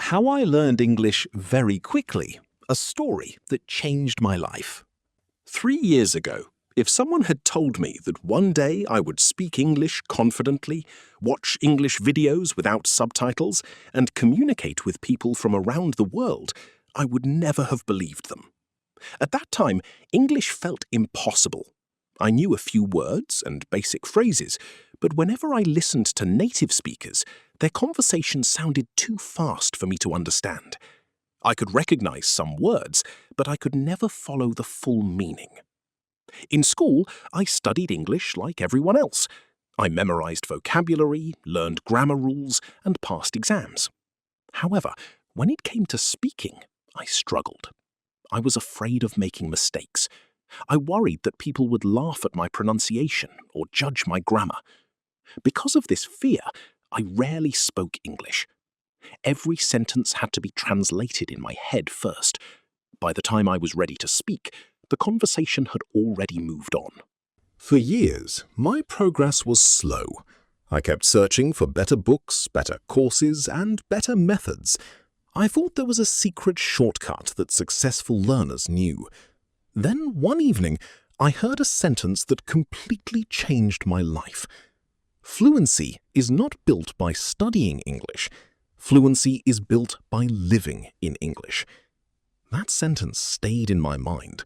How I learned English very quickly, a story that changed my life. 3 years ago, if someone had told me that one day I would speak English confidently, watch English videos without subtitles, and communicate with people from around the world, I would never have believed them. At that time, English felt impossible. I knew a few words and basic phrases, but whenever I listened to native speakers, their conversation sounded too fast for me to understand. I could recognize some words, but I could never follow the full meaning. In school, I studied English like everyone else. I memorized vocabulary, learned grammar rules, and passed exams. However, when it came to speaking, I struggled. I was afraid of making mistakes. I worried that people would laugh at my pronunciation or judge my grammar. Because of this fear, I rarely spoke English. Every sentence had to be translated in my head first. By the time I was ready to speak, the conversation had already moved on. For years, my progress was slow. I kept searching for better books, better courses, and better methods. I thought there was a secret shortcut that successful learners knew. Then, one evening, I heard a sentence that completely changed my life. Fluency is not built by studying English. Fluency is built by living in English. That sentence stayed in my mind.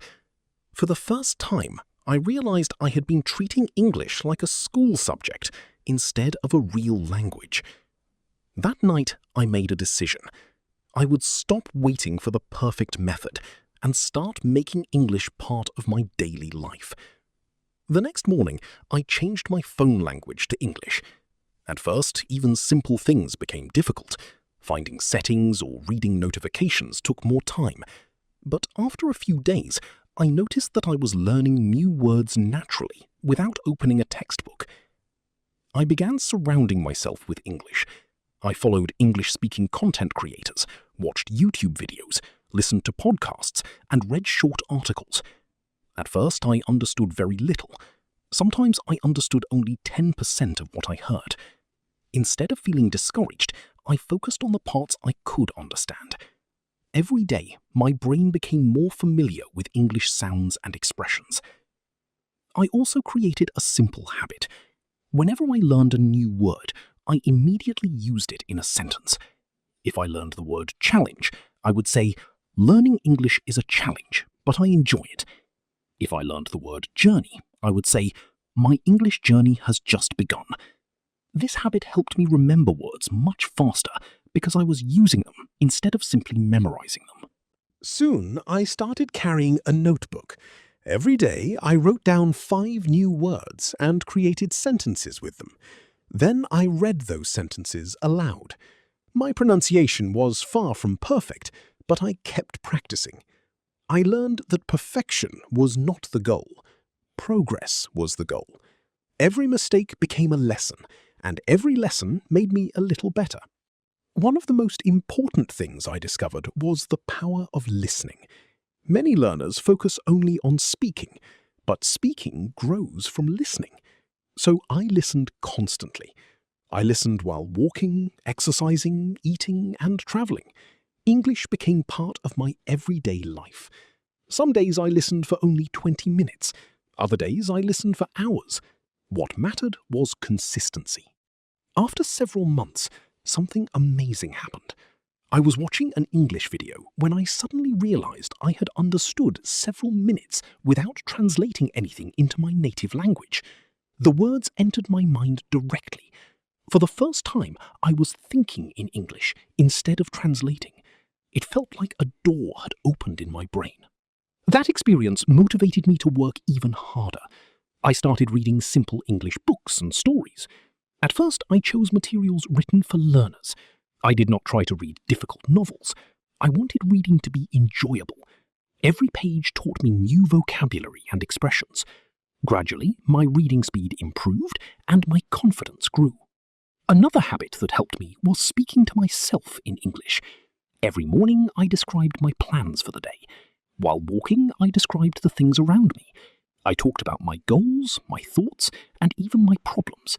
For the first time, I realized I had been treating English like a school subject instead of a real language. That night, I made a decision. I would stop waiting for the perfect method and start making English part of my daily life. The next morning, I changed my phone language to English. At first, even simple things became difficult. Finding settings or reading notifications took more time. But after a few days, I noticed that I was learning new words naturally without opening a textbook. I began surrounding myself with English. I followed English-speaking content creators, watched YouTube videos, listened to podcasts, and read short articles. At first, I understood very little. Sometimes I understood only 10% of what I heard. Instead of feeling discouraged, I focused on the parts I could understand. Every day, my brain became more familiar with English sounds and expressions. I also created a simple habit. Whenever I learned a new word, I immediately used it in a sentence. If I learned the word challenge, I would say, "Learning English is a challenge, but I enjoy it." If I learned the word journey, I would say, "My English journey has just begun." This habit helped me remember words much faster because I was using them instead of simply memorizing them. Soon, I started carrying a notebook. Every day, I wrote down 5 new words and created sentences with them. Then I read those sentences aloud. My pronunciation was far from perfect, but I kept practicing. I learned that perfection was not the goal. Progress was the goal. Every mistake became a lesson, and every lesson made me a little better. One of the most important things I discovered was the power of listening. Many learners focus only on speaking, but speaking grows from listening. So I listened constantly. I listened while walking, exercising, eating, and traveling. English became part of my everyday life. Some days I listened for only 20 minutes. Other days I listened for hours. What mattered was consistency. After several months, something amazing happened. I was watching an English video when I suddenly realized I had understood several minutes without translating anything into my native language. The words entered my mind directly. For the first time, I was thinking in English instead of translating. It felt like a door had opened in my brain. That experience motivated me to work even harder. I started reading simple English books and stories. At first, I chose materials written for learners. I did not try to read difficult novels. I wanted reading to be enjoyable. Every page taught me new vocabulary and expressions. Gradually, my reading speed improved and my confidence grew. Another habit that helped me was speaking to myself in English. Every morning, I described my plans for the day. While walking, I described the things around me. I talked about my goals, my thoughts, and even my problems.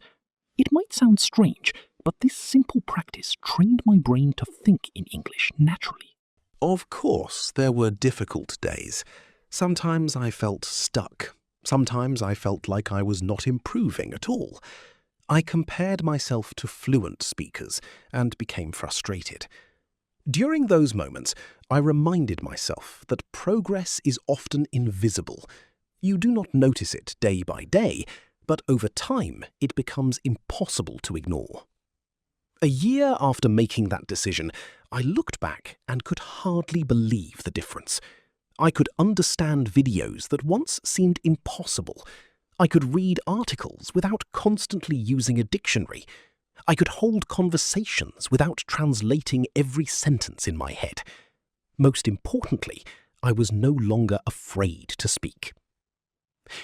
It might sound strange, But this simple practice trained my brain to think in English naturally. Of course, there were difficult days. Sometimes I felt stuck. Sometimes I felt like I was not improving at all. I compared myself to fluent speakers and became frustrated. During those moments, I reminded myself that progress is often invisible. You do not notice it day by day, but over time it becomes impossible to ignore. A year after making that decision, I looked back and could hardly believe the difference. I could understand videos that once seemed impossible. I could read articles without constantly using a dictionary. I could hold conversations without translating every sentence in my head. Most importantly, I was no longer afraid to speak.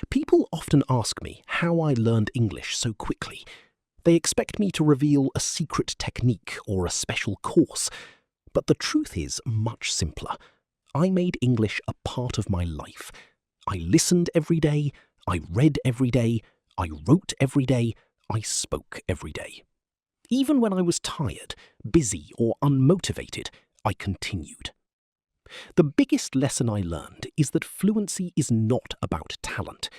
People often ask me how I learned English so quickly. They expect me to reveal a secret technique or a special course. But the truth is much simpler. I made English a part of my life. I listened every day, I read every day, I wrote every day, I spoke every day. Even when I was tired, busy, or unmotivated, I continued. The biggest lesson I learned is that fluency is not about talent.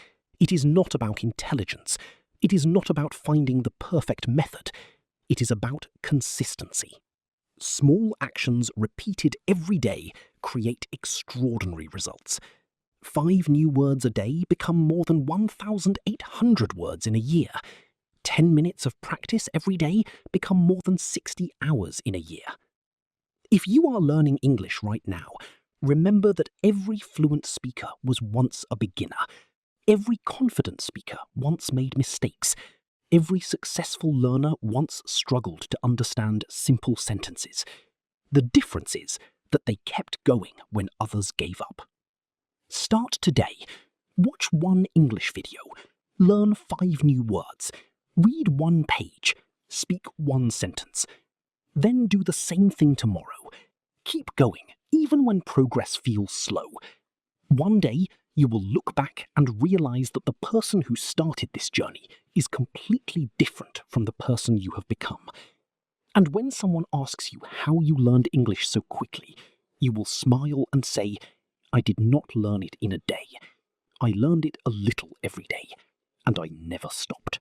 It is not about intelligence. It is not about finding the perfect method. It is about consistency. Small actions repeated every day create extraordinary results. 5 new words a day become more than 1,800 words in a year. 10 minutes of practice every day become more than 60 hours in a year. If you are learning English right now, remember that every fluent speaker was once a beginner. Every confident speaker once made mistakes. Every successful learner once struggled to understand simple sentences. The difference is that they kept going when others gave up. Start today. Watch 1 English video. Learn 5 new words. Read 1 page. Speak 1 sentence. Then do the same thing tomorrow. Keep going, even when progress feels slow. One day, you will look back and realize that the person who started this journey is completely different from the person you have become. And when someone asks you how you learned English so quickly, you will smile and say, "I did not learn it in a day. I learned it a little every day, and I never stopped."